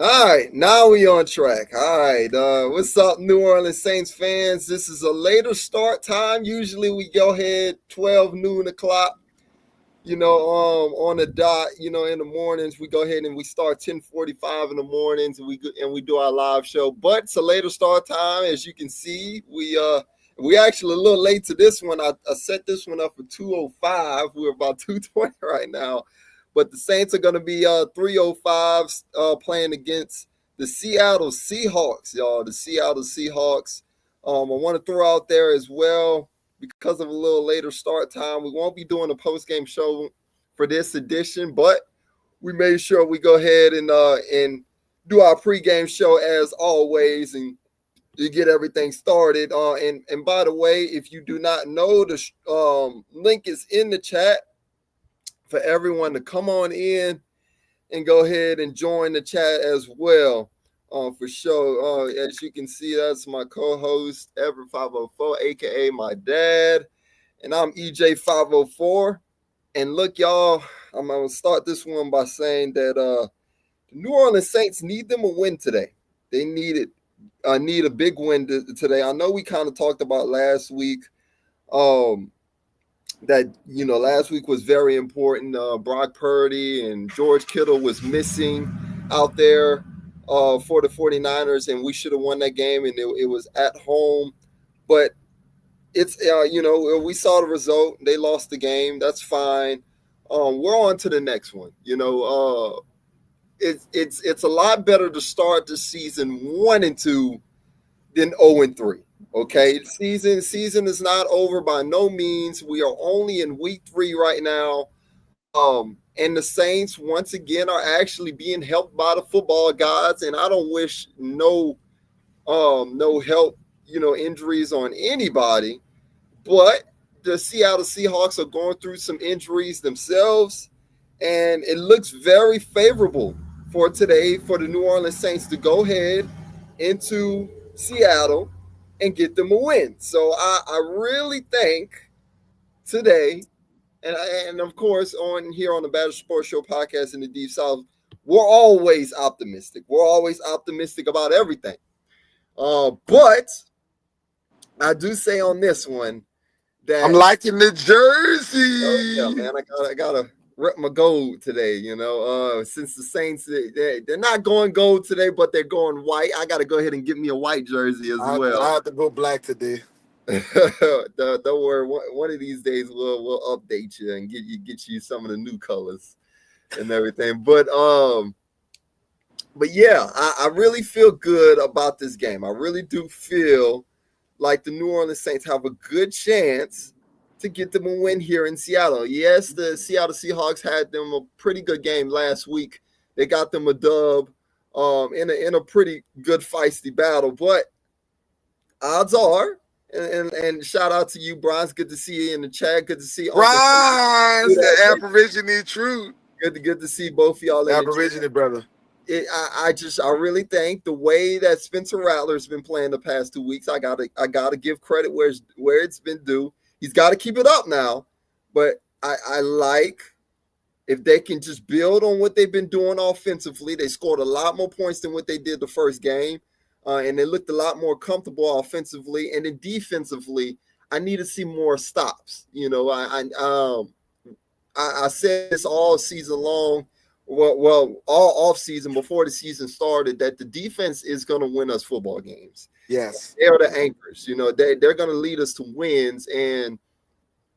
All right, now we on track. All right, what's up, New Orleans Saints fans? This is a later start time. Usually we go ahead 12 noon o'clock. On the dot. In the mornings we go ahead and we start 10:45 in the mornings, and we do our live show. But it's a later start time, as you can see. We actually a little late to this one. I set this one up for 2:05. We're about 2:20 right now. But the Saints are going to be 3:05 playing against the Seattle Seahawks, y'all. The Seattle Seahawks. I want to throw out there as well, because of a little later start time, we won't be doing a post-game show for this edition, but we made sure we go ahead and do our pregame show as always, and to get everything started. And by the way, if you do not know, the link is in the chat for everyone to come on in and go ahead and join the chat as well. For sure. As you can see, that's my co-host, Everett 504, aka my dad, and I'm EJ 504. And look, y'all, I'm gonna start this one by saying that the New Orleans Saints need them a win today. They need a big win today. I know we kind of talked about last week. That last week was very important. Brock Purdy and George Kittle was missing out there for the 49ers, and we should have won that game, and it was at home. But it's we saw the result. They lost the game. That's fine. We're on to the next one. It's a lot better to start the season 1-2 than 0-3. Okay, season is not over by no means. We are only in week 3 right now. And the Saints once again are actually being helped by the football gods, and I don't wish no help, injuries on anybody. But the Seattle Seahawks are going through some injuries themselves, and it looks very favorable for today for the New Orleans Saints to go ahead into Seattle and get them a win. So I really think today, and of course on here on the Battle Sports Show podcast in the Deep South, we're always optimistic. We're always optimistic about everything. But I do say on this one that I'm liking the jersey. yeah, man, I gotta rep my gold today. Since the Saints they're not going gold today, but they're going white. I gotta go ahead and get me a white jersey as well. I have to go black today. Don't worry. One of these days we'll update you and get you some of the new colors and everything. But yeah, I really feel good about this game. I really do feel like the New Orleans Saints have a good chance to get them a win here in Seattle. Yes, the Seattle Seahawks had them a pretty good game last week. They got them a dub in a pretty good feisty battle. But odds are, and shout out to you, Brian. It's good to see you in the chat. Good to see Brian, the Aborigine truth. Good to see both of y'all. Aborigine brother. I really think the way that Spencer Rattler's been playing the past 2 weeks, I gotta give credit where it's been due. He's got to keep it up now, but I like if they can just build on what they've been doing offensively. They scored a lot more points than what they did the first game, and they looked a lot more comfortable offensively. And then defensively, I need to see more stops. I said this all season long. Well, all off season before the season started, that the defense is going to win us football games. Yes, they're the anchors. They're going to lead us to wins. And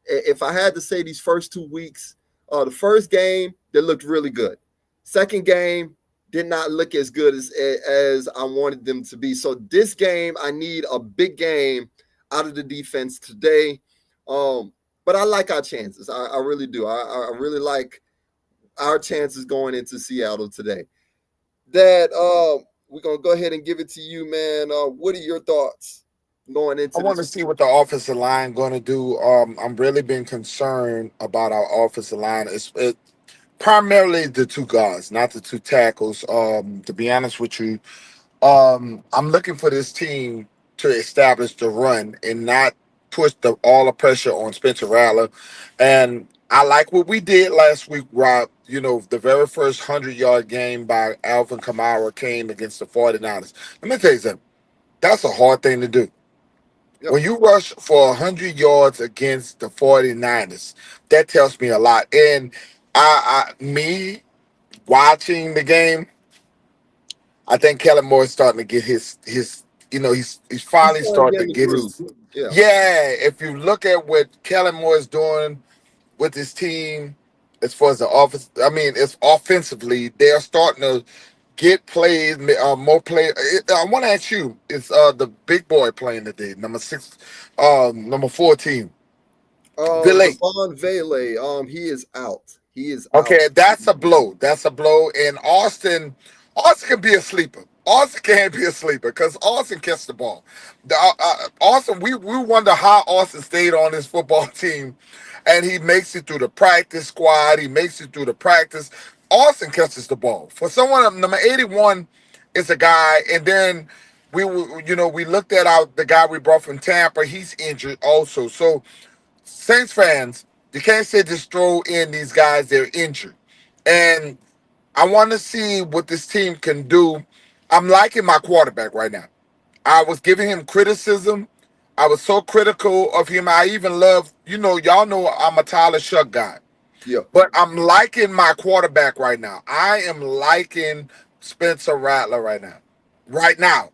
if I had to say these first 2 weeks, the first game they looked really good. Second game did not look as good as I wanted them to be. So this game, I need a big game out of the defense today. But I like our chances. I really do. I really like our chances going into Seattle today. That we're gonna go ahead and give it to you, man. What are your thoughts going into? I want to see what the offensive line going to do. I'm really been concerned about our offensive line. It's primarily the two guards, not the two tackles. To be honest with you, I'm looking for this team to establish the run and not push all the pressure on Spencer Rattler. And I like what we did last week, Rob. You know, the very first 100-yard game by Alvin Kamara came against the 49ers. Let me tell you something. That's a hard thing to do. Yep. When you rush for 100 yards against the 49ers, that tells me a lot. And me watching the game, I think Kellen Moore is starting to get his he's He's finally starting to starting get to in the get groove. his. Yeah. Yeah, if you look at what Kellen Moore is doing with his team as far as the offense, I mean, it's offensively, they're starting to get plays, more play. I want to ask you, is the big boy playing today, number 6, number 14, Villay? Devon Vele, he is out. He is out. Okay, that's a blow. That's a blow. And Austin can be a sleeper. Austin can't be a sleeper because Austin catch the ball. Austin, we wonder how Austin stayed on this football team, and he makes it through the practice squad. He makes it through the practice. Austin catches the ball. For someone number 81 is a guy, and then we looked at the guy we brought from Tampa. He's injured also. So Saints fans, you can't say just throw in these guys, they're injured. And I want to see what this team can do. I'm liking my quarterback right now. I was giving him criticism. I was so critical of him. I even love, y'all know I'm a Tyler Shuck guy. Yeah. But I'm liking my quarterback right now. I am liking Spencer Rattler right now. Right now.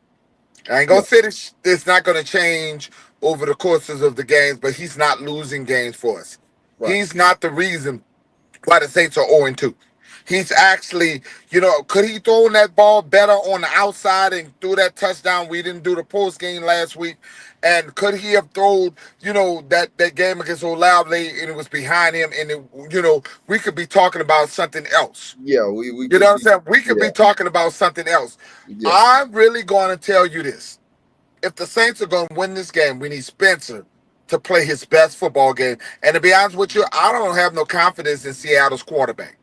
I ain't Yeah. gonna say this. It's not gonna change over the courses of the games, but he's not losing games for us. Right. He's not the reason why the Saints are 0-2. He's actually, could he throw that ball better on the outside and threw that touchdown? We didn't do the post game last week. And could he have thrown, that game against Olave and it was behind him and we could be talking about something else. Yeah. We You know could what I'm be. saying? We could Yeah. be talking about something else. Yeah. I'm really going to tell you this. If the Saints are going to win this game, we need Spencer to play his best football game. And to be honest with you, I don't have no confidence in Seattle's quarterback.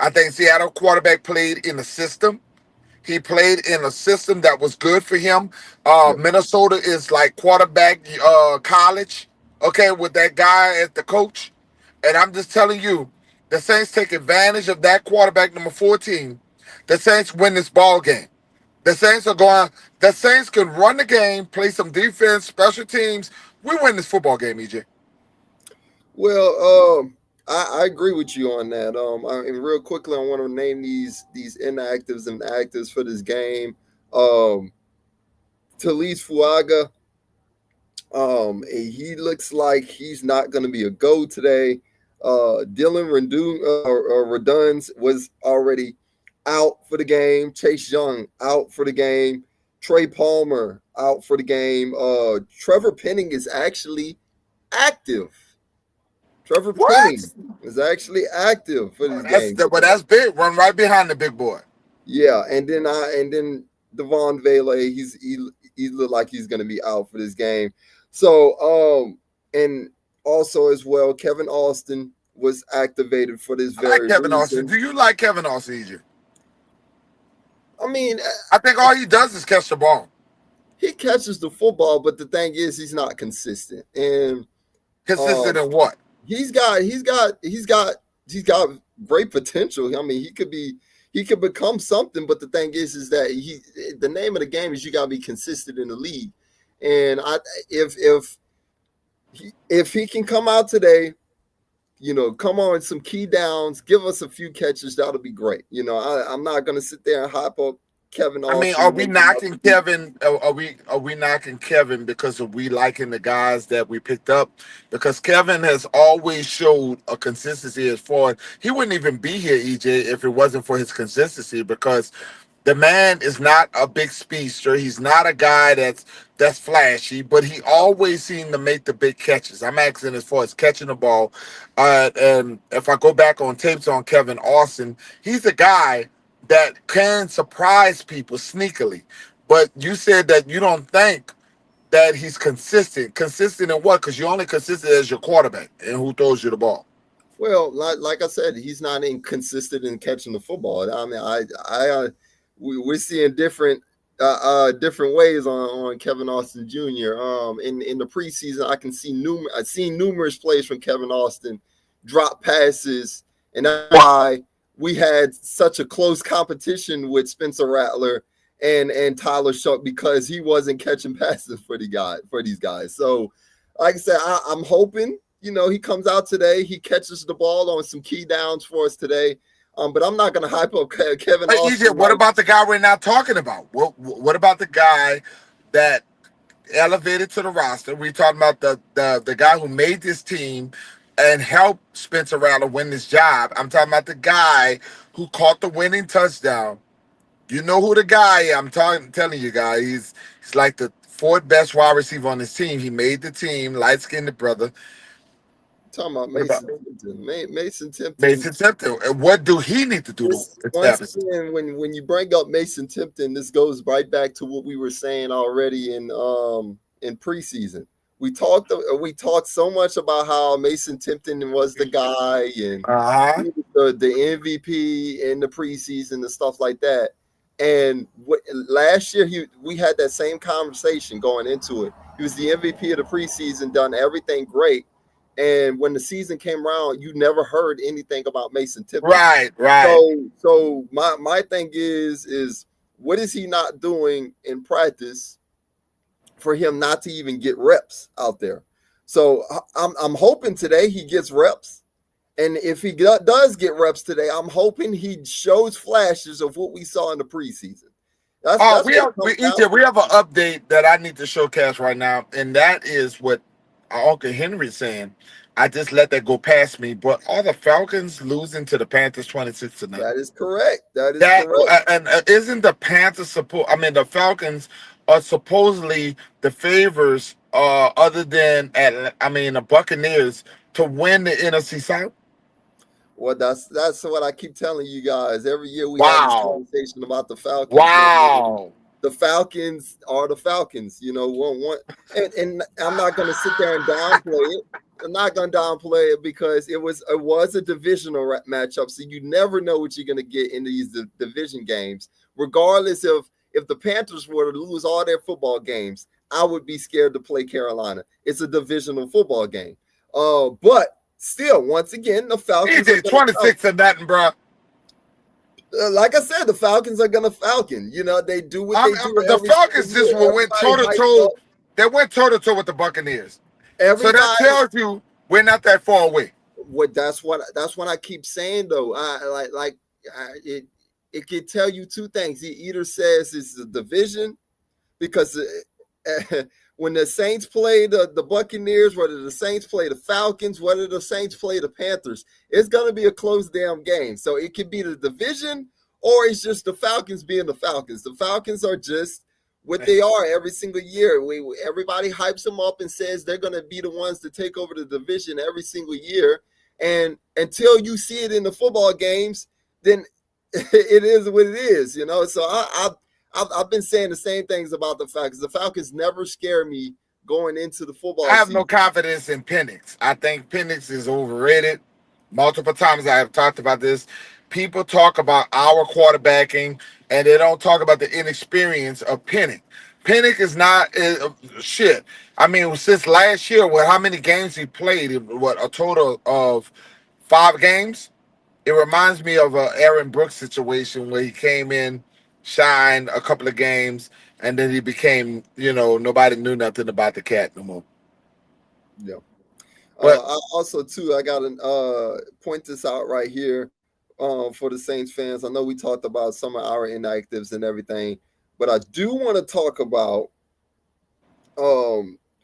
I think Seattle quarterback played in the system. He played in a system that was good for him. Yeah. Minnesota is like quarterback college, okay, with that guy as the coach. And I'm just telling you, the Saints take advantage of that quarterback, number 14. The Saints win this ball game. The Saints can run the game, play some defense, special teams. We win this football game, EJ. Well, I agree with you on that. And real quickly, I want to name these inactives and actives for this game. Um, Talise Fuaga. He looks like he's not going to be a go today. Dylan Reduns was already out for the game. Chase Young out for the game. Trey Palmer out for the game. Trevor Penning is actually active. Trevor What? Penning is actually active for Oh, this game. but that's big. Run right behind the big boy. Yeah, and then Devon Vele, he looked like he's going to be out for this game. So and also as well, Kevin Austin was activated for this I like very Kevin Austin. reason. Do you like Kevin Austin, EJ? I mean, I think all he does is catch the ball. he catches the football, but the thing is, he's not consistent, and Consistent um, in what? he's got great potential. I mean, he could become something, but the thing is that the name of the game is you got to be consistent in the league, and if he can come out today, come on some key downs, give us a few catches, that'll be great. I'm not gonna sit there and hype up Kevin I mean, Austin are and we make him out knocking to be. Kevin? Are we knocking Kevin because of we liking the guys that we picked up? Because Kevin has always showed a consistency as far as he wouldn't even be here, EJ, if it wasn't for his consistency. Because the man is not a big speedster. He's not a guy that's flashy, but he always seemed to make the big catches. I'm asking as far as catching the ball. And if I go back on tapes on Kevin Austin, he's a guy that can surprise people sneakily. But you said that you don't think that he's consistent. Consistent in what? Because you're only consistent as your quarterback and who throws you the ball. Well, like I said, he's not inconsistent in catching the football. I mean, we're seeing different ways on Kevin Austin Jr. In the preseason, I seen numerous plays from Kevin Austin drop passes, and that's why we had such a close competition with Spencer Rattler and Tyler Sharp, because he wasn't catching passes for these guys. So, like I said, I'm hoping he comes out today, he catches the ball on some key downs for us today. But I'm not going to hype up Kevin But EJ, Austin. what about the guy we're not talking about? What about the guy that elevated to the roster? We talking about the guy who made this team and helped Spencer Rattler win this job. I'm talking about the guy who caught the winning touchdown. You know who the guy is. Telling you guys, he's like the fourth best wide receiver on his team. He made the team, light skinned brother. Talking about What about Mason Tipton. Mason Tipton. Mason Tipton? And what do he need to do to Once establish? again, when you bring up Mason Tipton, this goes right back to what we were saying already in preseason. We talked so much about how Mason Tipton was the guy and Uh-huh. the MVP in the preseason and stuff like that. And last year we had that same conversation going into it. He was the MVP of the preseason, done everything great. And when the season came around, you never heard anything about Mason Tipton. Right. So my thing is what is he not doing in practice for him not to even get reps out there? So I'm hoping today he gets reps. And if he does get reps today, I'm hoping he shows flashes of what we saw in the preseason. We have an update that I need to showcase right now, and that is what our Uncle Henry's saying. I just let that go past me, but are the Falcons losing to the Panthers 26-9? That is correct. Correct. And isn't the Panthers the Falcons are supposedly the favors, other than the Buccaneers to win the NFC South? Well, that's what I keep telling you guys. Every year we have this Wow. conversation about the Falcons. Wow. The Falcons are the Falcons, and I'm not going to sit there and downplay it. I'm not going to downplay it because it was a divisional matchup, so you never know what you're going to get in these division games. Regardless of if the Panthers were to lose all their football games, I would be scared to play Carolina. It's a divisional football game, but still, once again, the Falcons. EJ, 26 or nothing, bro. Like I said, the Falcons are gonna Falcon. They do what they do. The Falcons just went toe to toe. They went toe to toe with the Buccaneers. So that tells you we're not that far away. That's what I keep saying though. It could tell you two things. He either says it's a division because when the Saints play the Buccaneers, whether the Saints play the Falcons, whether the Saints play the Panthers, it's going to be a close damn game. So it could be the division or it's just the Falcons being the Falcons. The Falcons are just what they are every single year. Everybody hypes them up and says they're going to be the ones to take over the division every single year. And until you see it in the football games, then it is what it is, So I've been saying the same things about the Falcons. The Falcons never scare me going into the football I have season. no confidence in Penix. I think Penix is overrated. Multiple times I have talked about this. People talk about our quarterbacking, and they don't talk about the inexperience of Penix. Penix is not shit. Since last year, how many games he played? A total of 5 games? It reminds me of a Aaron Brooks situation where he came in, shined a couple of games, and then he became, nobody knew nothing about the cat no more. Yeah. But I got to point this out right here for the Saints fans. I know we talked about some of our inactives and everything, but I do want to talk about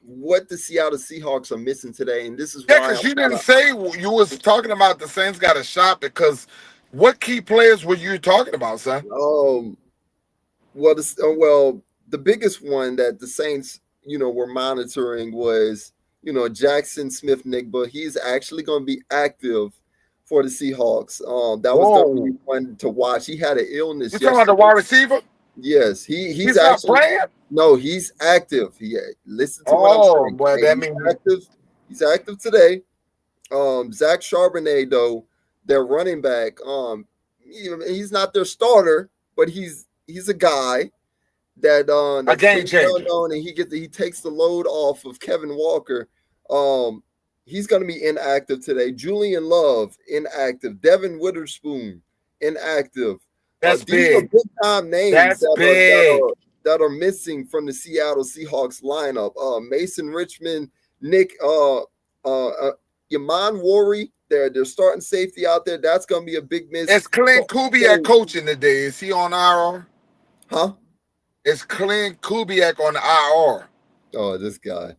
what the Seattle Seahawks are missing today, and this is why. Because you didn't say you was talking about the Saints got a shot. Because what key players were you talking about, son? Well, the biggest one that the Saints, were monitoring was, Jackson Smith-Njigba. He's actually going to be active for the Seahawks. That was going to be one to watch. He had an illness. You talking about the wide receiver? Yes, he's actually not playing. No, he's active. Listen to what I'm saying. Boy, that means active. He's active today. Zach Charbonnet, though, their running back, he's not their starter, but he's a guy that a game changer. Well known, and he takes the load off of Kevin Walker. he's going to be inactive today. Julian Love, inactive. Devin Witherspoon, inactive. That's These are big. big time names That's big. that are missing from the Seattle Seahawks lineup. Mason Richmond, Nick, Yaman Worry, they're starting safety out there. That's going to be a big miss. It's Clint Kubiak coaching today. Is he on IR? Huh? It's Clint Kubiak on IR. Oh, this guy.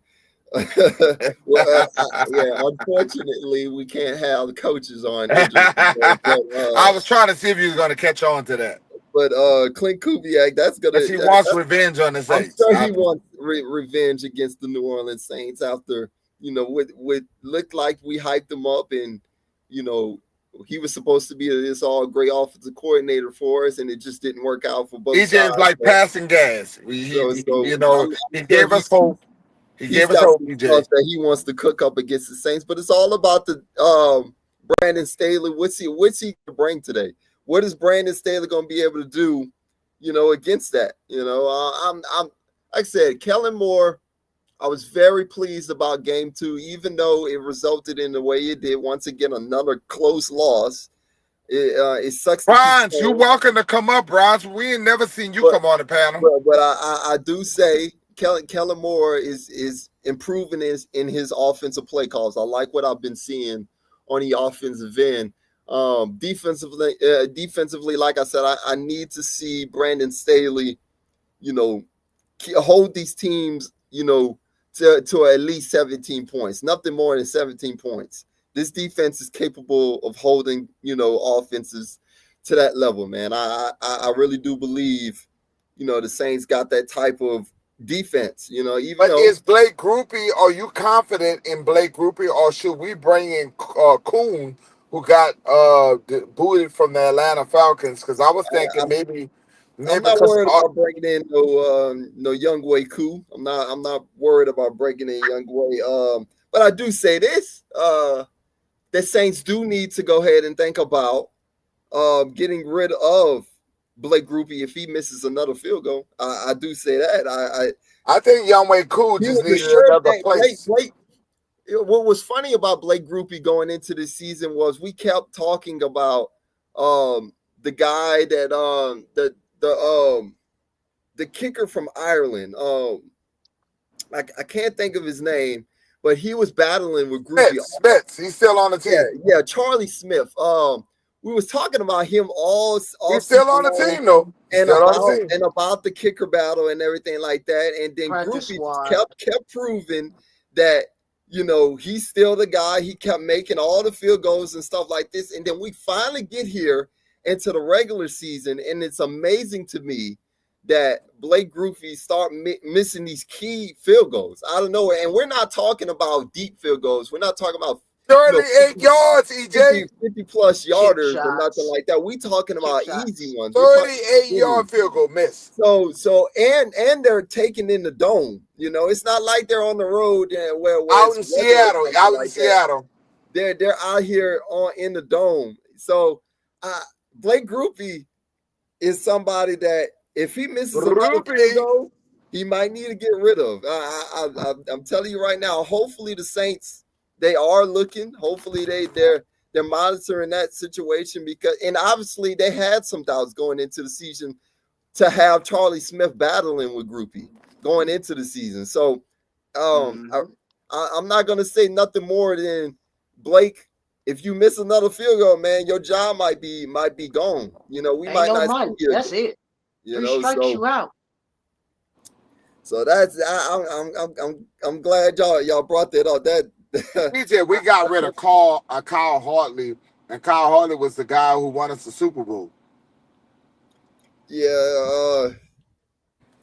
Well, yeah, unfortunately, we can't have coaches on injured. I was trying to see if you was going to catch on to that. But Clint Kubiak, that's Because he wants revenge on his I'm ace. sure he wants revenge against the New Orleans Saints after, what looked like we hyped him up, and he was supposed to be this all great offensive coordinator for us, and it just didn't work out for both sides. He just like passing gas. He gave us hope. He gave us hope, EJ. That he wants to cook up against the Saints, but it's all about the Brandon Staley. What's he going to bring today? What is Brandon Staley going to be able to do, against that? I'm like I said, Kellen Moore, I was very pleased about game 2, even though it resulted in the way it did. Once again, another close loss. It sucks. Bronze, you're welcome to come up, Bronze. We ain't never seen you come on the panel. But I do say Kellen Moore is improving in his offensive play calls. I like what I've been seeing on the offensive end. Defensively, like I said, I need to see Brandon Staley, hold these teams, to at least 17 points, nothing more than 17 points. This defense is capable of holding, offenses to that level, man. I really do believe, the Saints got that type of defense, is Blake Groupie, are you confident in Blake Groupie, or should we bring in Kuhn, who got booted from the Atlanta Falcons? Because I was thinking maybe I'm not worried about breaking in no Young Wei Koo. I'm not worried about breaking in Young Wei. But I do say this: the Saints do need to go ahead and think about getting rid of Blake Groupie if he misses another field goal. I do say that. I think Young Wei Koo just needed another place. What was funny about Blake Groupie going into the season was we kept talking about the guy that the kicker from Ireland. I can't think of his name, but he was battling with Groupie. Smith. He's still on the team. Yeah, Charlie Smith. We was talking about him all he's still on the team though. And about the kicker battle and everything like that. And then Groupie kept proving that he's still the guy. He kept making all the field goals and stuff like this. And then we finally get here into the regular season, and it's amazing to me that Blake Groupie start missing these key field goals out of nowhere. And we're not talking about deep field goals. We're not talking about 38 yards, EJ. 50 plus yarders or nothing like that. We talking about easy ones. 38-yard field goal miss. So and they're taking in the dome. It's not like they're on the road out in Seattle. Seattle. They're out here in the dome. So Blake Groupie is somebody that if he misses another field goal, he might need to get rid of. I'm telling you right now. Hopefully the Saints, they are looking. Hopefully they're monitoring that situation, because obviously they had some doubts going into the season to have Charlie Smith battling with Groupie going into the season. So I'm not gonna say nothing more than Blake. If you miss another field goal, man, your job might be gone. We might not see you. That's it. Three strikes you out. So that's I'm glad y'all brought that up. We got rid of Kyle Hartley, and Kyle Hartley was the guy who won us the Super Bowl. Yeah,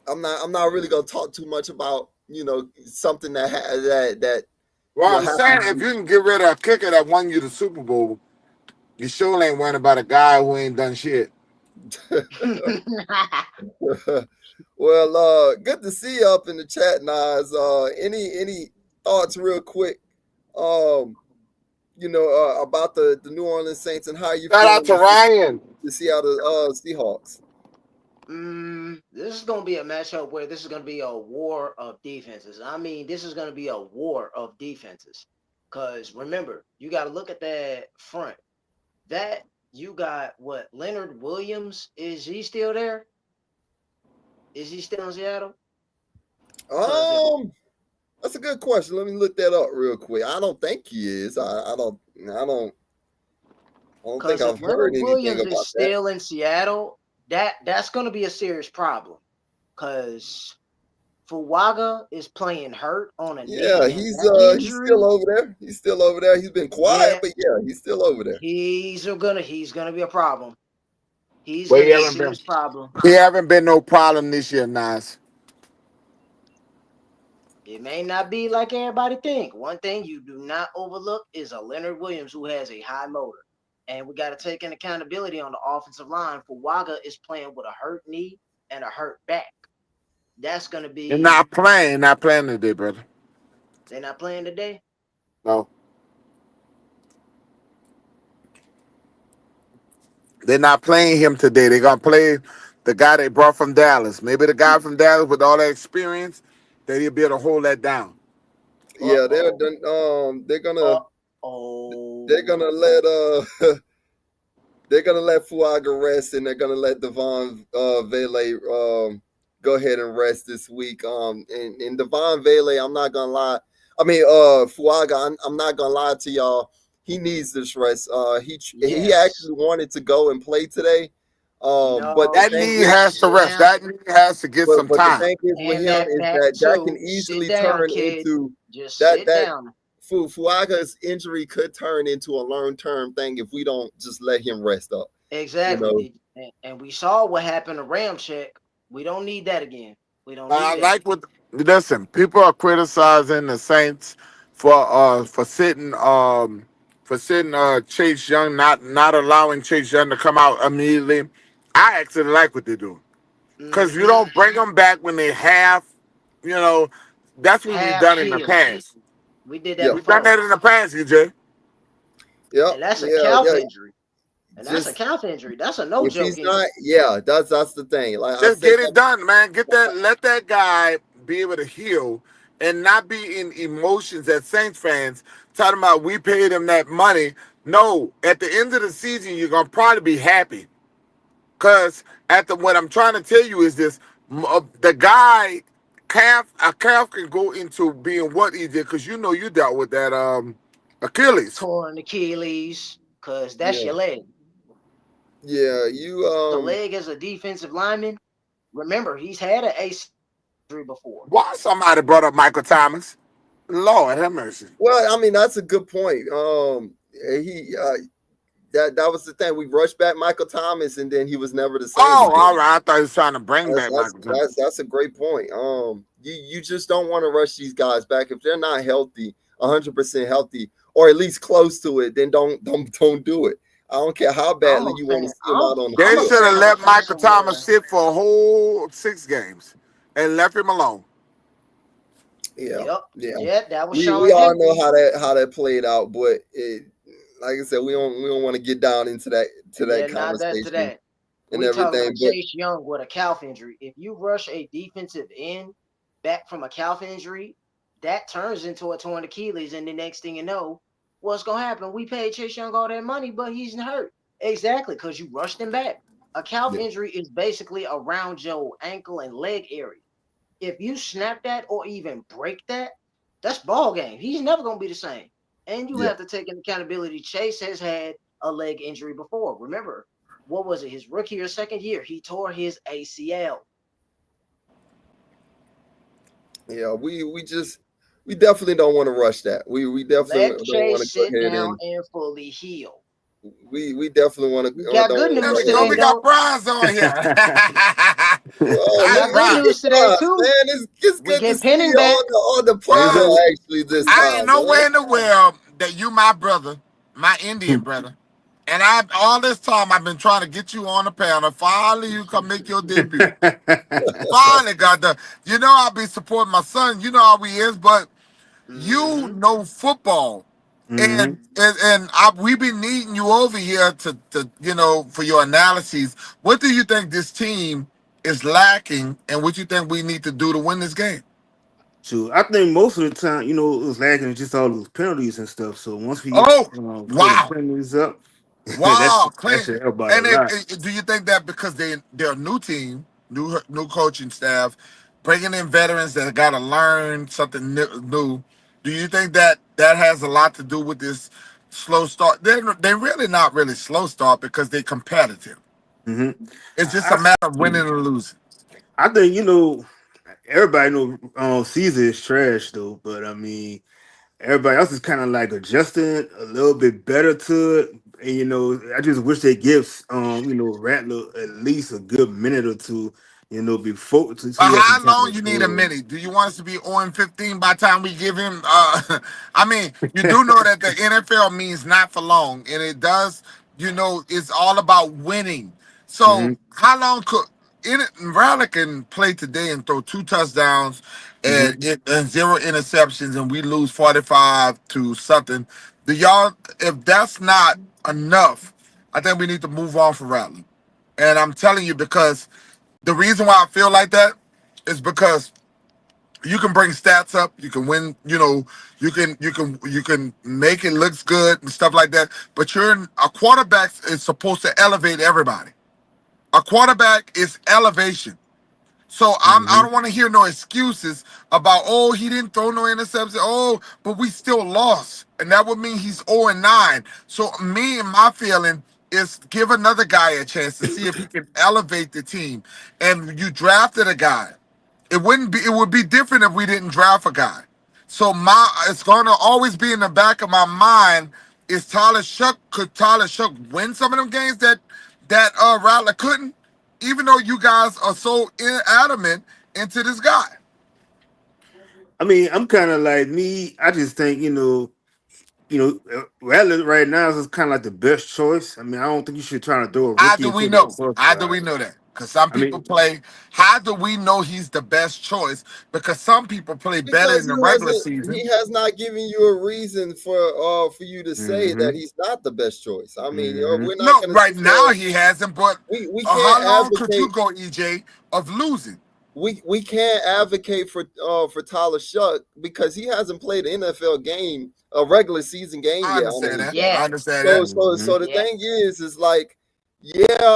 I'm not really gonna talk too much about something that. Well, I'm saying if you can get rid of a kicker that won you the Super Bowl, you sure ain't worrying about a guy who ain't done shit. Well, good to see you up in the chat, Nas. Any thoughts real quick? About the New Orleans Saints and how you shout out to Ryan. The Seattle Seahawks. This is going to be a matchup where this is going to be a war of defenses. I mean, this is going to be a war of defenses. Cause remember, you got to look at that front. That you got what Leonard Williams? Is he still there? Is he still in Seattle? Cause if Um, that's a good question. Let me look that up real quick. I don't think he is. I don't think Because if I've heard Leonard anything Williams is about that. still in Seattle, that's going to be a serious problem. Because Fuaga is playing hurt on a Yeah, knee and back he's still injury. over there. He's still over there. He's been quiet, Yeah, but yeah, he's still over there. he's gonna be a problem. He's But gonna be a serious problem. he haven't been no problem this year, Nas. It may not be like everybody think. One thing you do not overlook is a Leonard Williams who has a high motor. And we got to take an accountability on the offensive line. Fuaga is playing with a hurt knee and a hurt back. That's gonna They're be not playing today, brother. they're not playing today. No, they're not playing him today. They're gonna play the guy they brought from Dallas. Maybe the guy from Dallas with all that experience, that he'll be able to hold that down. Uh Yeah, oh. they're Uh they're oh. gonna let they're gonna let Fuaga rest, and they're gonna let Devon Vele go ahead and rest this week. And Devon Vele, I'm not gonna lie. I mean, Fuaga, I'm not gonna lie to y'all. He needs this rest. He Yes. actually wanted to go and play today. But the No, That thing knee is, has to sit rest. down. That knee has to get some but the time. thing is with And him that is back that can too. Sit easily down, turn kid. into Just that sit that down. Fuaga's injury could turn into a long term thing if we don't just let him rest up. You Exactly. know, And we saw what happened to Ramchick. We don't need that again. We don't I need that. like what. Listen, people are criticizing the Saints for sitting Chase Young, not allowing Chase Young to come out immediately. I actually like what they do, because you Mm-hmm. don't bring them back when they have, you know, that's what we've Half done in the healed. past. We did that yeah, We've done before. that in the past, EJ. yeah, And that's a yeah, calf yeah. injury. And that's a Just calf injury. That's a no if joke he's not, injury. yeah, that's the thing. Like I Just said, get it done, man. Let that guy be able to heal and not be in emotions as Saints fans talking about we paid him that money. No, at the end of the season, you're gonna probably be happy. Cause what I'm trying to tell you is this: the guy a calf can go into being what he did, because you know you dealt with that Achilles. Torn Achilles. Cause that's yeah, your leg. yeah, you The leg as a defensive lineman. Remember, he's had an AC injury before. Why somebody brought up Michael Thomas? Lord have mercy. well, I mean, that's a good point. He that was the thing. We rushed back Michael Thomas, and then he was never the same Oh, all again. right. I thought he was trying to bring That's back that's Michael Thomas. that's that's a great point. You just don't want to rush these guys back if they're not healthy, 100% healthy, or at least close to it. Then don't do it. I don't care how I'm badly a you want to fan. see him out on the They I'm a field. should have fan of a let Michael system Thomas where sit for a whole 6 games and left him alone. Yeah, yep, yeah. yeah, that was We Sean all know Payton. how that played out, but like I said, we don't want to get down into that Yeah, not that to conversation that. and We talking everything. about But Chase Young with a calf injury. If you rush a defensive end back from a calf injury, that turns into a torn Achilles, and the next thing you know, what's gonna happen? We paid Chase Young all that money, but he's hurt. Exactly, because you rushed him back. A calf yeah, injury is basically around your ankle and leg area. If you snap that or even break that, that's ball game. He's never gonna be the same. And you yeah, have to take an accountability. Chase has had a leg injury before. Remember, what was it? His rookie or second year, he tore his ACL. yeah. We definitely don't want to rush that. We definitely Let don't want to Chase go sit ahead down and and fully heal. we definitely want to We got don't good want to There news we go go. ahead today, We and got though. Bronze on here. We let, got That's good let's right. get news today Bronze, too. man. It's We good to get see you Penning back. on the Bronze. program actually this I ain't time, man. nowhere in the world that you my brother, my Indian brother. And I all this time I've been trying to get you on the panel. Finally, you come make your debut. Finally got the. You know I'll be supporting my son. You know how he is, but you Mm-hmm. know football, and we've been needing you over here to for your analyses. What do you think this team is lacking, and what you think we need to do to win this game? So I think most of the time, it was lacking just all those penalties and stuff. So once we get Oh, clear the wow. penalties up, Wow, that Clint. should help out a And lot. do you think that because they're a new team, new coaching staff, bringing in veterans that got to learn something new, do you think that that has a lot to do with this slow start? They're really not really slow start because they're competitive. hmm It's just a I, matter of winning or losing. I think everybody know Caesar is trash though, but I mean everybody else is kind of like adjusting a little bit better to it. And I just wish they give Rattler at least a good minute or two, before so But he has some how time long to you need a throw. minute? Do you want us to be 0-15 by the time we give him? I mean, you do know that the NFL means not for long, and it does. It's all about winning. So hmm how long could Riley can play today and throw 2 touchdowns hmm and 0 interceptions, and we lose 45 to something? Do y'all? If that's not enough, I think we need to move on for Riley. And I'm telling you because the reason why I feel like that is because you can bring stats up, you can win, you can make it looks good and stuff like that. But a quarterback is supposed to elevate everybody. A quarterback is elevation. So I hmm don't want to hear no excuses about he didn't throw no interception. But we still lost, and that would mean he's 0-9. So me and my feeling is give another guy a chance to see if he can elevate the team. And you drafted a guy. It would be different if we didn't draft a guy. So it's gonna always be in the back of my mind is could Tyler Shuck win some of them games that Rattler couldn't? Even though you guys are so adamant into this guy. I mean, I'm kind of like me. I just think Rattler right now is kind of like the best choice. I mean, I don't think you should try to throw a How rookie do we into the know? bus How do ride. we know that? Because some I people mean, play. How do we know he's the best choice? Because some people play better Because in the regular he season. has not given you a reason for you to say that hmm he's not the best choice. I mean, hmm we're not No, going to right sit there. now he hasn't. But We can't how long could you advocate. go, EJ, of losing? We can't advocate for Tyler Shuck because he hasn't played an NFL game, a regular season game I yet under understand his that. belt. I Yeah, understand So that. so hmm so the yeah. thing is like, yeah,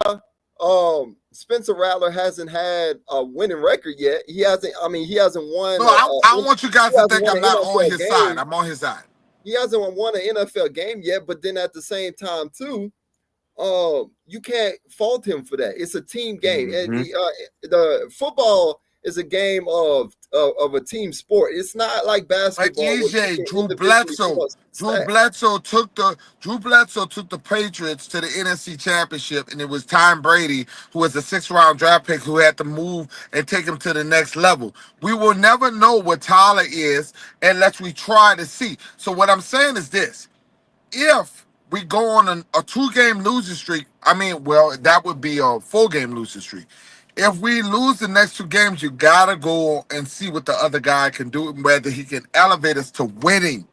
Spencer Rattler hasn't had a winning record yet. He hasn't. I mean, he hasn't won. No, I don't want you He guys to hasn't think won I'm an not on NFL his side. game. I'm on his side. He hasn't won an NFL game yet. But then at the same time, too, you can't fault him for that. It's a team game, and hmm the football is a game of a team sport. It's not like But basketball where you EJ, can individually Drew stats. Bledsoe took the Patriots to the NFC Championship, and it was Tom Brady, who was a 6th round draft pick, who had to move and take him to the next level. We will never know what Tyler is unless we try to see. So what I'm saying is this: if we go on a 2-game losing streak, I mean, well, that would be a 4-game losing streak. If we lose the next 2 games, you gotta go and see what the other guy can do, whether he can elevate us to winning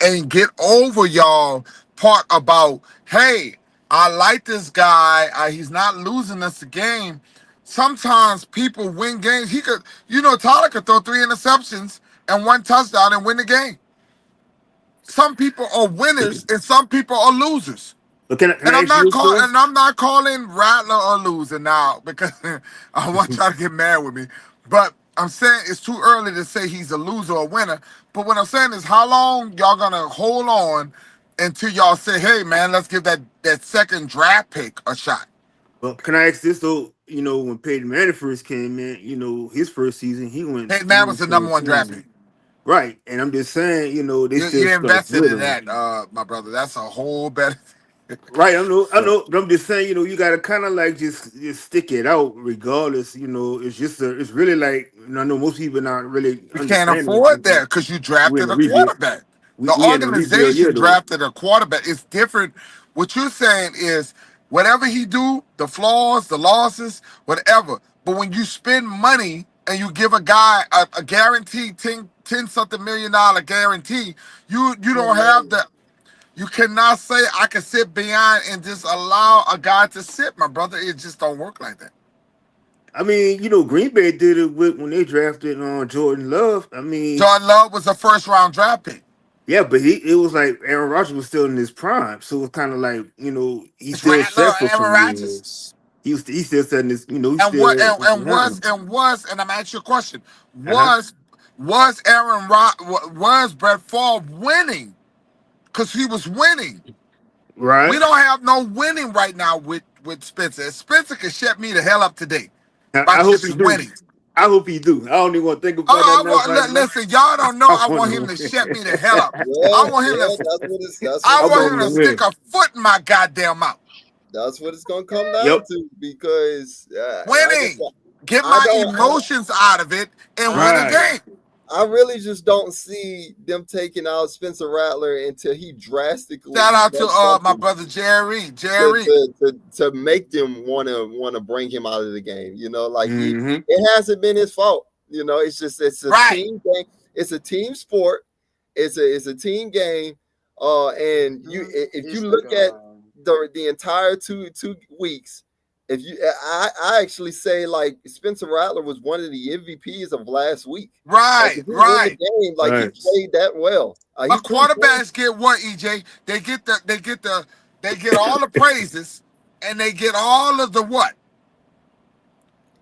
and get over y'all part about, hey, I like this guy. He's not losing us the game. Sometimes people win games. Tyler could throw 3 interceptions and 1 touchdown and win the game. Some people are winners and some people are losers. But can And I I'm ask you not this though? calling Rattler a loser now because I want y'all to get mad with me. But I'm saying it's too early to say he's a loser or a winner. But what I'm saying is how long y'all gonna hold on until y'all say, hey man, let's give that second draft pick a shot. But can I ask this though? When Peyton Manning first came in, his first season, he went Hey, man was the number 1 draft 3-17. pick. Right. And I'm just saying, they still You stuck invested with in him. that, my brother. That's a whole better. Right, I So know, but I'm just saying, you gotta kind of like just stick it out, regardless. It's really like, I know most people not really we can't understanding. afford that because you We're in drafted a a rebuild. quarterback. The We in a rebuild year organization though. drafted a quarterback. It's different. What you're saying is whatever he do, the flaws, the losses, whatever. But when you spend money and you give a guy a guaranteed 10 something $1 million guarantee, you don't have the. You cannot say I can sit behind and just allow a guy to sit, my brother. It just don't work like that. I mean, Green Bay did it when they drafted Jordan Love. I mean, Jordan Love was a first round draft pick. yeah, but it was like Aaron Rodgers was still in his prime, so it's kind of like he It's still Rattler, set for Aaron some Rodgers. years. He still setting this, he And what still and I'm asking you a question. uh-huh. Was was Brett Favre winning? Because he was winning. We Right. don't have no winning right now with Spencer. Spencer can shut me the hell up today I about hope if he he's do. winning. I hope he do. I don't even want to think about that now. Right now. Listen, y'all don't know. I I want want him to to shut me the hell up. Yeah, I want him yeah, to. that's what I it's I want gonna want him him to to come. stick win. a foot in my goddamn mouth. That's what it's gonna come down Yep. to because, like I Winning. said, Get I my don't. emotions out of it and win a Right. game. I really just don't see them taking out Spencer Rattler until he drastically Shout out to does my something brother Jerry. to, Jerry. to, to, to make them wanna bring him out of the game. Like Mm-hmm. it hasn't been his fault. It's a Right. team game. It's a team sport. It's a team game. And if you It's look the at the entire two weeks, if you I actually say like Spencer Rattler was one of the MVPs of last week. Like Right. if he win the Right. game, like he Right. played that well. But He threw 20. quarterbacks get what, EJ? They get all the praises and they get all of the what?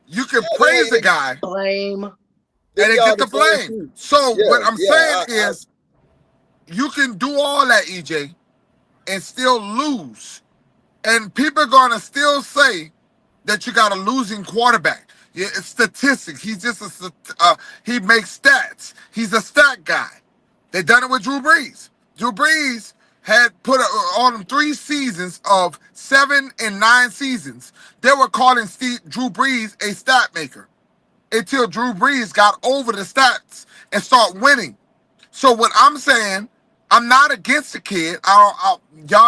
You can praise a guy blame. They and they get all get the the blame blame. too. So Yeah, what I'm yeah. saying is you can do all that, EJ, and still lose. And people are gonna still say that you got a losing quarterback. Yeah, it's statistics. He's just he makes stats. He's a stat guy. They done it with Drew Brees. Drew Brees had put on him 3 seasons of 7 and 9 seasons. They were calling Drew Brees a stat maker until Drew Brees got over the stats and start winning. So what I'm saying, I'm not against the kid. Y'all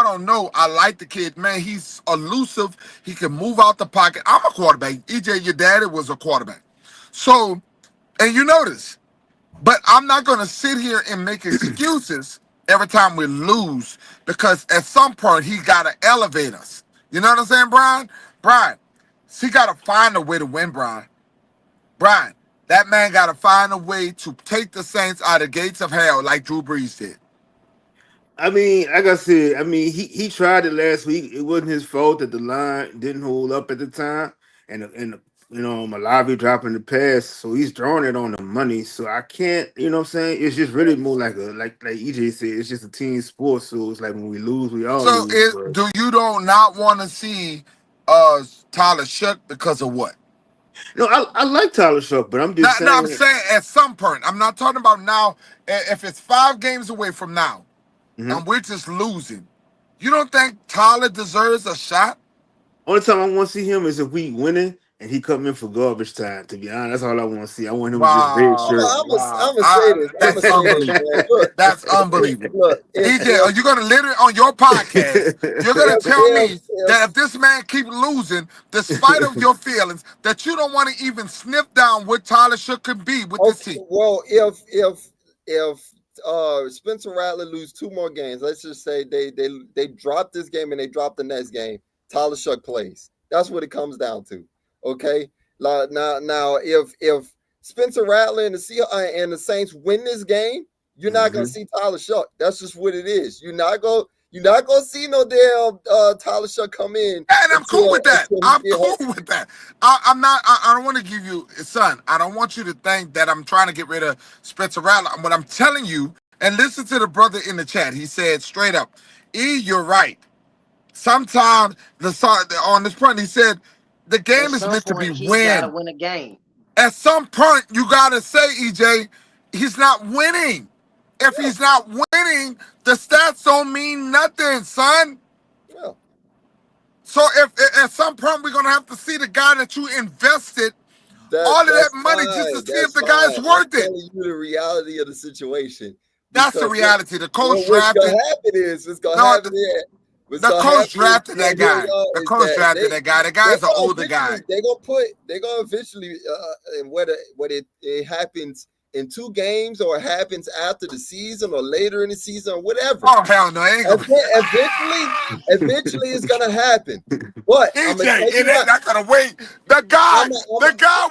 don't know. I like the kid, man. He's elusive. He can move out the pocket. I'm a quarterback. EJ, your daddy was a quarterback. So, and you know this. But I'm not going to sit here and make excuses every time we lose because at some point he got to elevate us. You know what I'm saying, Brian? Brian, he got to find a way to win, Brian. Brian, that man got to find a way to take the Saints out of the gates of hell like Drew Brees did. I mean, like I said, I mean, he tried it last week. It wasn't his fault that the line didn't hold up at the time, and Malavi dropping the pass, so he's throwing it on the money. So I can't, what I'm saying? It's just really more like like EJ said, it's just a team sport. So it's like when we lose, we all So lose. But do you don't not want to see Tyler Shook because of what? no, I like Tyler Shuck, but I'm just Now, I'm saying. saying at some point. I'm not talking about now. If it's 5 games away from now, Mhm. and we're just losing, you don't think Tyler deserves a shot? Only time I want to see him is if we winning and he come in for garbage time. To be honest, that's all I want to see. I want him to just red shirt. Wow. I'm gonna say this. I'm gonna That's say this, unbelievable. man. Look, That's unbelievable. look. EJ, are you going to literally on your podcast? You're going to tell me If that if this man keep losing, despite of your feelings, that you don't want to even sniff down what Tyler Shook could be with this okay, team. well, if Spencer Rattler lose 2 more games, let's just say they drop this game and they drop the next game, Tyler Shuck plays. That's what it comes down to. Okay. Now, if Spencer Rattler and the Saints win this game, you're not gonna see Tyler Shuck. That's just what it is. You're not gonna see no damn Tyler Shuck come in. And I'm cool with that. I'm until he cool with that. I'm not. I don't want to give you, son. I don't want you to think that I'm trying to get rid of Spencer Rattler. What I'm telling you, and listen to the brother in the chat. He said straight up, "E, you're right. Sometimes on this point, he said the At game is some meant to be point, he's got to win. win a game. At some point, you gotta say, EJ, he's not winning. If he's not winning, the stats don't mean nothing, son." Yeah. So if at some point we're gonna have to see the guy that you invested all of that That's money just to fine. see if That's the fine. guy's I'm worth it. telling you the reality of the situation. That's the Because reality. The coach what's drafted. gonna happen is what's gonna No, happen is what's the gonna coach happen is drafted that guy. The is coach that drafted that guy. The guy's an older guy. they're gonna eventually and what it happens in 2 games, or it happens after the season or later in the season or whatever. Oh hell no, ain't gonna. Eventually, it's gonna happen. But I'm gonna tell EJ, you it ain't what. not gonna wait. The guy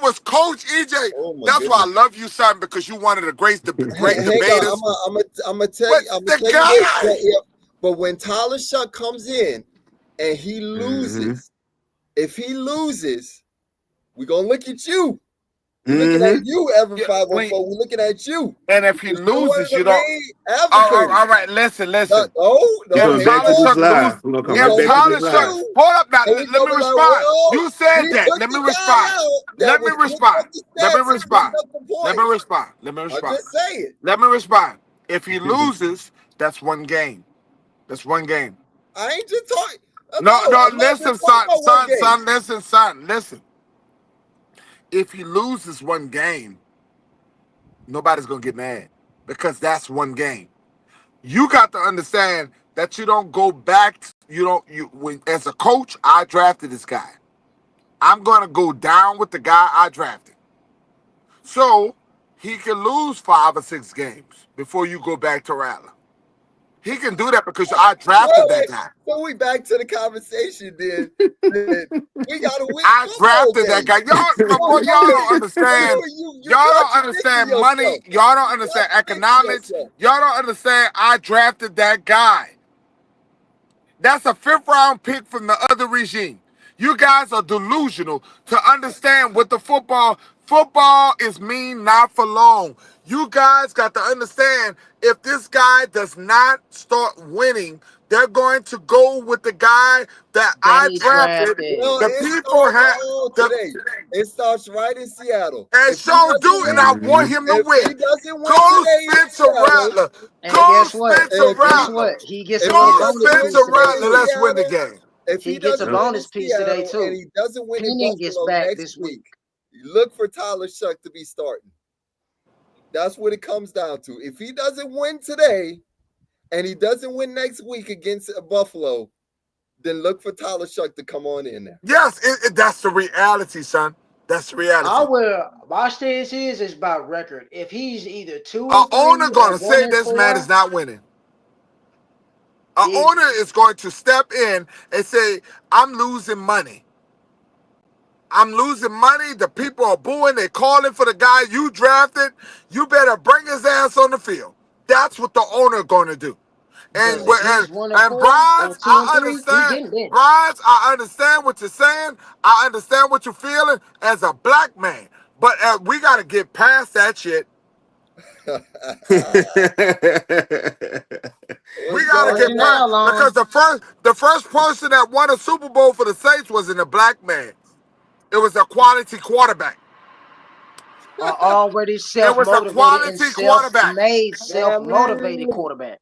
was Coach EJ. Oh my That's why I goodness. love you, son, because you one of the great Hang debaters. on, I'm gonna tell But you. I'm the gonna tell you guy. this. But when Tyler Shuck comes in and he loses, if he loses, we're gonna look at you. We're looking at you, Ever 504. We're looking at you. And if he loses, you don't. All right, listen. No, If Tyler Shuck loses, if Tyler Shuck, hold up now. Let me respond. You said that. Let me respond. Let me respond. I'll just say it. Let me respond. If he loses, that's one game. That's one game. I ain't just talking. No, listen, son. Listen. If he loses one game, nobody's gonna get mad because that's one game. You got to understand that you don't go back. As a coach, I drafted this guy. I'm gonna go down with the guy I drafted. So he can lose 5 or 6 games before you go back to Rattler. He can do that because I drafted that guy. So we back to the conversation then. We gotta win. I drafted that guy. Y'all don't understand. Y'all don't understand money. Y'all don't understand economics. Y'all don't understand. I drafted that guy. That's a 5th round pick from the other regime. You guys are delusional to understand what the football is mean not for long. You guys got to understand if this guy does not start winning, they're going to go with the guy that I drafted. It starts right in Seattle. And so do, and I want him to win. He doesn't win Go today, Spencer Rattler. Guess what? He gets a bonus piece Rattler. Let's win the game. If he gets a bonus piece today too, and he doesn't win in Penning gets Buffalo back next this week. Look for Tyler Shuck to be starting. That's what it comes down to. If he doesn't win today, and he doesn't win next week against Buffalo, then look for Tyler Shuck to come on in there. Yes, that's the reality, son. That's the reality. My stance is about record. If he's either 2 or 3, owner gonna say this man is not winning. Owner is going to step in and say, I'm losing money. The people are booing. They're calling for the guy you drafted. You better bring his ass on the field. That's what the owner going to do. And Brian, I understand. Brian, I understand what you're saying. I understand what you're feeling as a black man. But we got to get past that shit. We gotta get past, because the first person that won a Super Bowl for the Saints wasn't a black man. It was a quality quarterback. Already self-motivated and self-made, self-motivated quarterback.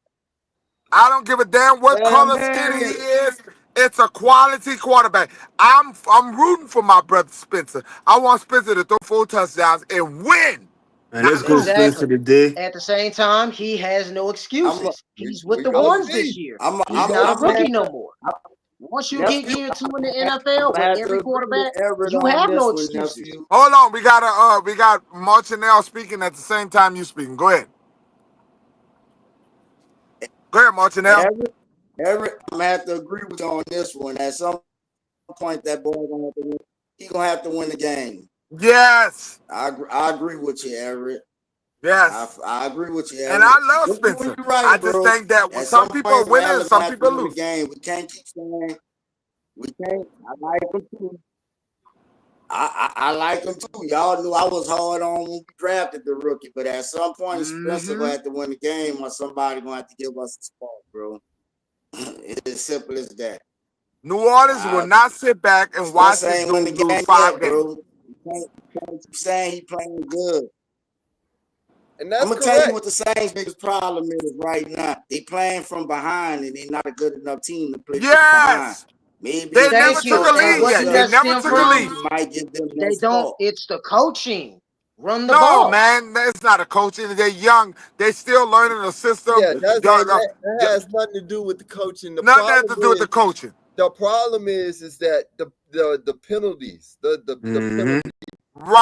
I don't give a damn what color skin he is. It's a quality quarterback. I'm rooting for my brother Spencer. I want Spencer to throw 4 touchdowns and win. And let's go Spencer today. At the same time, he has no excuses. He's with the ones this year. He's not a rookie no more. Once you get year 2 in the NFL with every quarterback, you have no excuses. Hold on, we got Martinell speaking at the same time you speaking. Go ahead. Go ahead, Martinell. I'm gonna have to agree with you on this one. At some point, that boy gonna have to win. He gonna have to win the game. Yes. I agree with you, Everett. Yes. I agree with you, Everett. And I love Spencer. Right, I just think that some people are winning and some people lose. Game. We can't keep saying we can't. I like him too. I like him too. Y'all knew I was hard on when we drafted the rookie, but at some point, Spencer gonna have to win the game, or somebody gonna have to give us a spot, bro. It's as simple as that. New Orleans will not sit back and watch this dude lose 5 games. Bro. You can't keep saying he playing good. And that's I'm gonna tell you what the Saints' biggest problem is right now. They playing from behind, and they're not a good enough team to play from behind. Maybe they never took a lead yet. They never took a lead. Might give them they don't. It's the coaching. Run the ball. No, man, that's not a coaching. They're young. They still learning the system. Yeah, that has nothing to do with the coaching. Nothing to do with the coaching. The problem is that the penalties, the penalties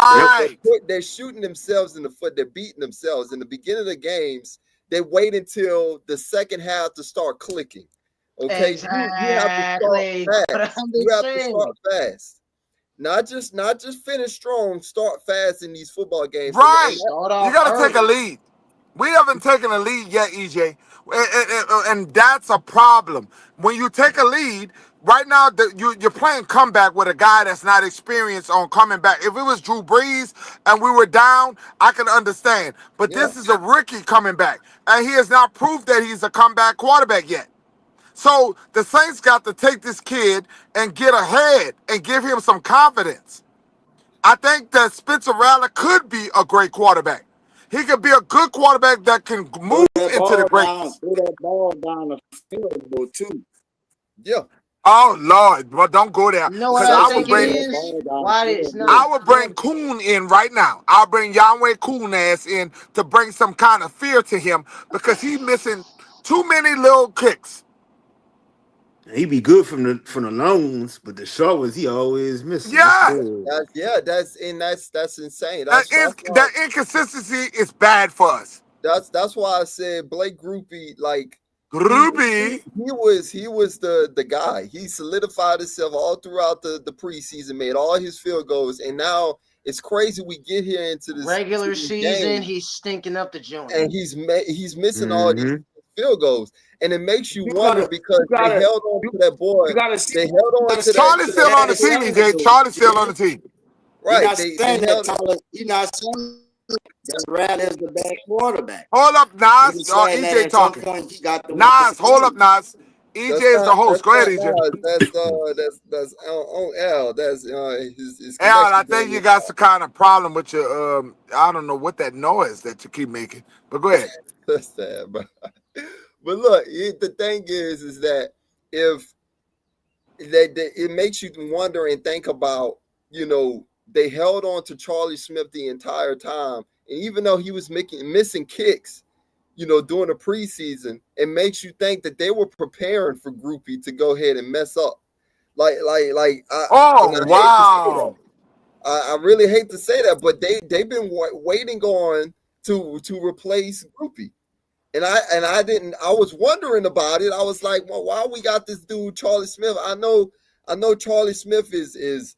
Yep. Right. They're shooting themselves in the foot. They're beating themselves in the beginning of the games. They wait until the second half to start clicking. Okay, you have to start Exactly. What fast. I've been You have to saying. start fast. Not just finish strong. Start fast in these football games. Right. Start You off got to take a early. lead. We haven't taken a lead yet, EJ. And that's a problem. When you take a lead, right now you're playing comeback with a guy that's not experienced on coming back. If it was Drew Brees and we were down, I can understand. But yeah, this is a rookie coming back, and he has not proved that he's a comeback quarterback yet. So the Saints got to take this kid and get ahead and give him some confidence. I think that Spencer Rattler could be a great quarterback. He could be a good quarterback that can Throw move that into the ball down. greatness. Throw that ball down the field too. yeah. Oh Lord, well don't go there You know what because I Start think it Throw somewhere. that is? ball down Why the it's field. not I would bring one. Kuhn in right now. I'll bring Yahweh Kuhn ass in to bring some kind of fear to him because he's missing too many little kicks. He be good from the long ones, but the short ones he always missing. That's Yeah, crazy. That's insane. that inconsistency is bad for us. That's why I said Blake Groupie, like Ruby, he was the guy. He solidified himself all throughout the preseason, made all his field goals, and now it's crazy we get here into Regular this season, game he's stinking up the joint. and he's missing all these Mm-hmm. field goals, and it makes you You wonder gotta, because you they gotta, held on to that boy. you gotta see. They held You on gotta to see Charlie's to still that on the that team, talent, EJ. though. Charlie's still on the team. You're right. not They saying that held talent. You're not saying that Rat is the best quarterback. Hold up, You're Nas. just saying that EJ at some talking. point he got to win Nas, some hold up, games. Nas. EJ is the host. that's Go ahead, not EJ. Nas. That's on L. That's his Al, I connection think going you in. got some kind of problem with your I don't know what that noise that you keep making. But go ahead. That's sad, bro. But look, the thing is that if that it makes you wonder and think about, they held on to Charlie Smith the entire time, and even though he was missing kicks, during the preseason, it makes you think that they were preparing for Groupie to go ahead and mess up. Like and Oh I hate to say that. wow. I really hate to say that, but they've been waiting on to replace Groupie. And I was wondering about it. I was like, well, why we got this dude Charlie Smith? I know Charlie Smith is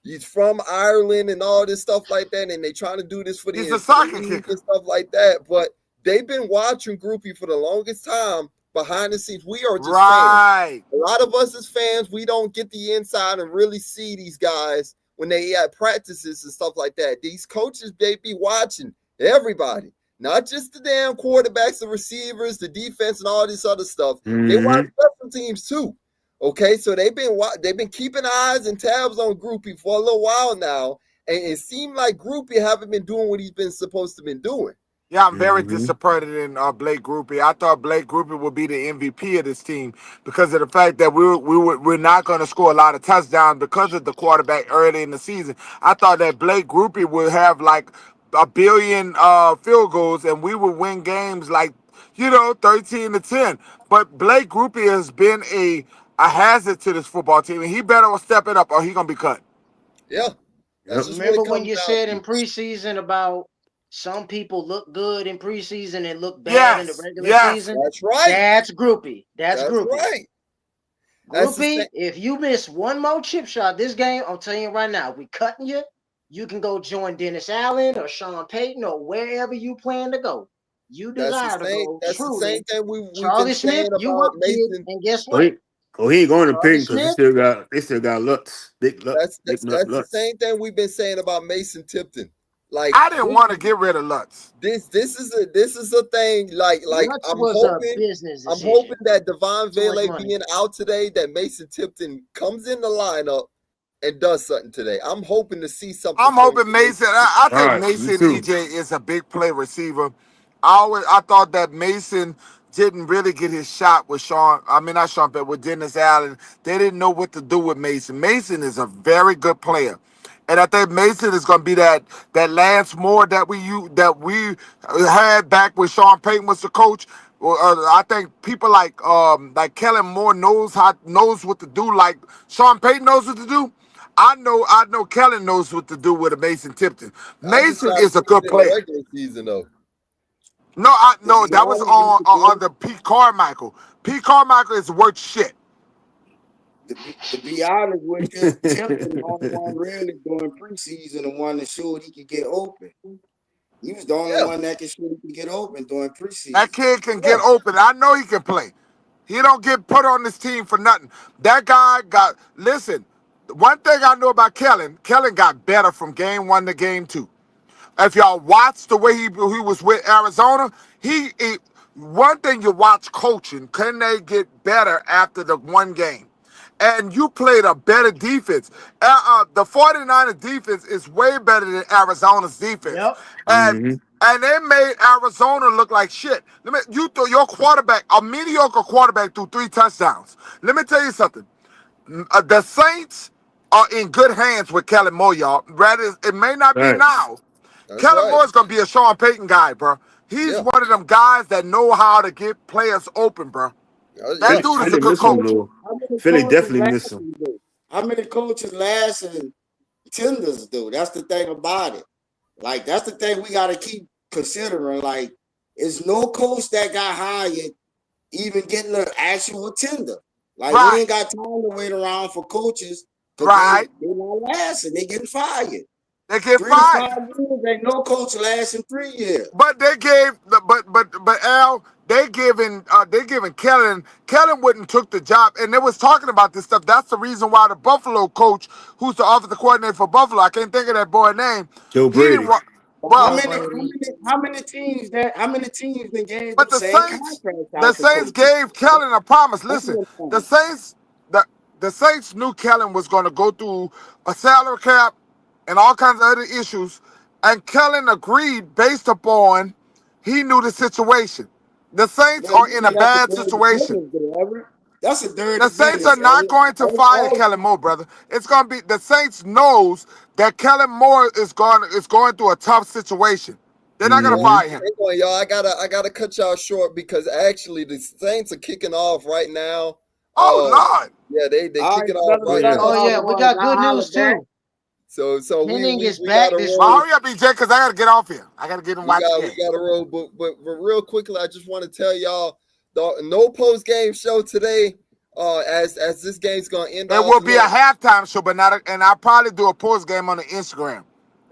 he's from Ireland and all this stuff like that, and they trying to do this for the He's a soccer Inseries kicker. and stuff like that. But they've been watching Groupie for the longest time behind the scenes. We are just fans. Right. A lot of us as fans, we don't get the inside and really see these guys when they at practices and stuff like that. These coaches, they be watching everybody, not just the damn quarterbacks, the receivers, the defense, and all this other stuff. They watch Mm-hmm. special teams too. Okay, so they've been keeping eyes and tabs on Groupie for a little while now, and it seemed like Groupie haven't been doing what he's been supposed to been doing. Yeah, I'm very Mm-hmm. disappointed in Blake Groupie. I thought Blake Groupie would be the MVP of this team because of the fact that we're not going to score a lot of touchdowns because of the quarterback early in the season. I thought that Blake Groupie would have like a billion field goals and we would win games like 13-10. But Blake Groupie has been a hazard to this football team, and he better step it up or he gonna be cut. Yeah, that's Yep. just what Remember it when comes you down said to. in preseason about some people look good in preseason and look bad in the Yes, regular yes. season? That's right. That's Groupie. That's That's Groupie. right. That's the Groupie, same. if you miss one more chip shot this game, I'm telling you right now, we cutting you. You can go join Dennis Allen or Sean Payton or wherever you plan to go. You desire to go. That's the same Truly, thing we've been Charlie Smith, saying you about up, kid. Mason. And guess Oh, what? he ain't going to Charlie pick because Smith, they still got Lutz, big That's the Lutz. same thing we've been saying about Mason Tipton. Like I didn't want to get rid of Lutz. this is a thing. Like Lutz was a business I'm decision. hoping that Devon Too much Vele money. being out today, that Mason Tipton comes in the lineup and does something today. I'm hoping to see something. I'm from hoping Mason. I All think right, me Mason too. EJ is a big play receiver. I thought that Mason didn't really get his shot with Sean. I mean not Sean, but with Dennis Allen. They didn't know what to do with Mason. Mason is a very good player. And I think Mason is going to be that Lance Moore that we had back when Sean Payton was the coach. Well, I think people like Kellen Moore knows what to do, like Sean Payton knows what to do. I know Kellen knows what to do with a Mason Tipton. I just Mason got is a to good in the player. regular season though. To No, be that was honest with you, on the Pete Carmichael. Pete Carmichael is worth shit. to be honest with you, Tipton the only one really during preseason, the one that showed he could get open. He was the only Yeah, one that could show he could get open during That preseason. kid can yeah. get open. I know he can play. He don't get put on this team for nothing. That guy got listen. One thing I know about Kellen got better from game 1 to game 2. If y'all watch the way he was with Arizona, one thing you watch coaching, can they get better after the one game? And you played a better defense. The 49ers defense is way better than Arizona's defense. Yep. And and they made Arizona look like shit. You throw your quarterback, a mediocre quarterback, threw 3 touchdowns. Let me tell you something. The Saints are in good hands with Kellen Moore, y'all. Rather, it may not be Facts. now. That's Kellen right. Moore's gonna be a Sean Payton guy, bro. He's Yeah, one of them guys that know how to get players open, bro. yeah. That Philly, dude is a Philly good miss him, coach. though. How many Philly coaches definitely miss him. lasting though? How many coaches lasting tenders do? That's the thing about it. Like that's the thing we got to keep considering. Like, is no coach that got hired even getting an actual tender? Like we Right, ain't got time to wait around for coaches because right. they not lasting. They getting fired. They get 3 to 5 fired. years, ain't no coach lasting 3 years. But they gave but Al, they giving Kellen wouldn't took the job, and they was talking about this stuff. That's the reason why the Buffalo coach, who's the offensive coordinator for Buffalo, I can't think of that boy's name. Joe He didn't Brady. want But how bro. Joe many how Brady. many how many teams they gave But them the same Saints, contracts the out to Saints coaches? gave Kellen a promise. Listen, Plenty of the time. Saints, the Saints knew Kellen was going to go through a salary cap and all kinds of other issues, and Kellen agreed based upon he knew the situation. The Saints Well, are you in a know that's a bad dirty situation. business, though, Everett. That's a The dirty Saints are business, not Everett. going to fire All Kellen Moore, brother. It's going to be the Saints knows that Kellen Moore is going through a tough situation. They're not going to Well, fire him. hang on, y'all. I gotta cut y'all short because actually the Saints are kicking off right now. Oh Uh, Lord. yeah, they right, kicking off Oh right brothers, yeah. Oh now. yeah, we got good I holler news back. too. So we Henning we is we back gotta this Well, roll. week. hurry up, EJ, because I got to get off here. I got to get and We watch the got game. we gotta roll. But real quickly, I just want to tell y'all the no post game show today. As this game's gonna end There off. will be a Look, halftime show, but not, and I'll probably do a post game on the Instagram.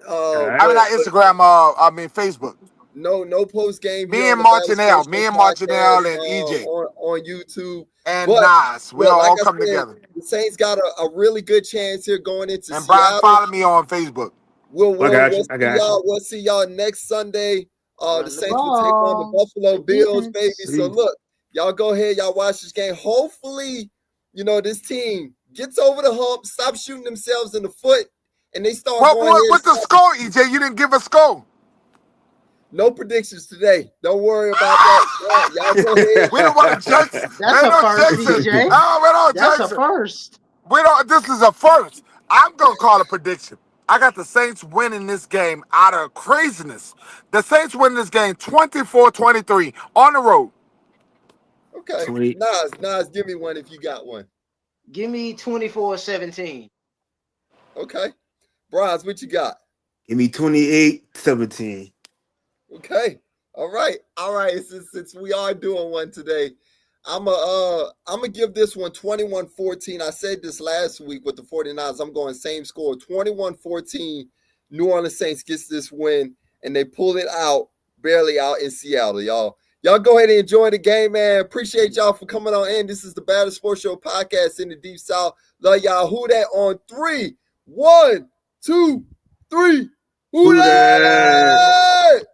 All right. I mean, but not Instagram. Facebook. no post game here Me on and the Battle Sports Martinell, Show me and podcast Martinell and EJ on YouTube. and But Nas. We look, like all I come said, together. the Saints got a really good chance here going into And Brian, Seattle. follow me on Facebook. We'll I we'll, got we'll you. I see got you. y'all. We'll see y'all next Sunday. The Run the Saints will take on the ball. Buffalo The Bills, baby. defense. So look, y'all go ahead, y'all watch this game. Hopefully, this team gets over the hump, stop shooting themselves in the foot, and they start going ahead and What's the start. score, EJ? You didn't give a score. No predictions today. Don't worry about that. Y'all go ahead. We don't want to jinx. That's Ain't a no first, jinxing. EJ. Oh, we don't That's a jinx it. first. We don't. This is a first. I'm gonna call a prediction. I got the Saints winning this game out of craziness. The Saints winning this game 24-23 on the road. Okay. 20. Nas, give me one if you got one. Give me 24-17. Okay. Bronze, what you got? Give me 28-17. Okay. All right. Since we are doing one today, I'm gonna give this one 21-14. I said this last week with the 49ers. I'm going same score 21-14. New Orleans Saints gets this win and they pull it out, barely out in Seattle, y'all. Y'all go ahead and enjoy the game, man. Appreciate y'all for coming on in. This is the Battle Sports Show podcast in the Deep South. Love y'all. Who that on 3? 1, 2, 3. Who Who that? that?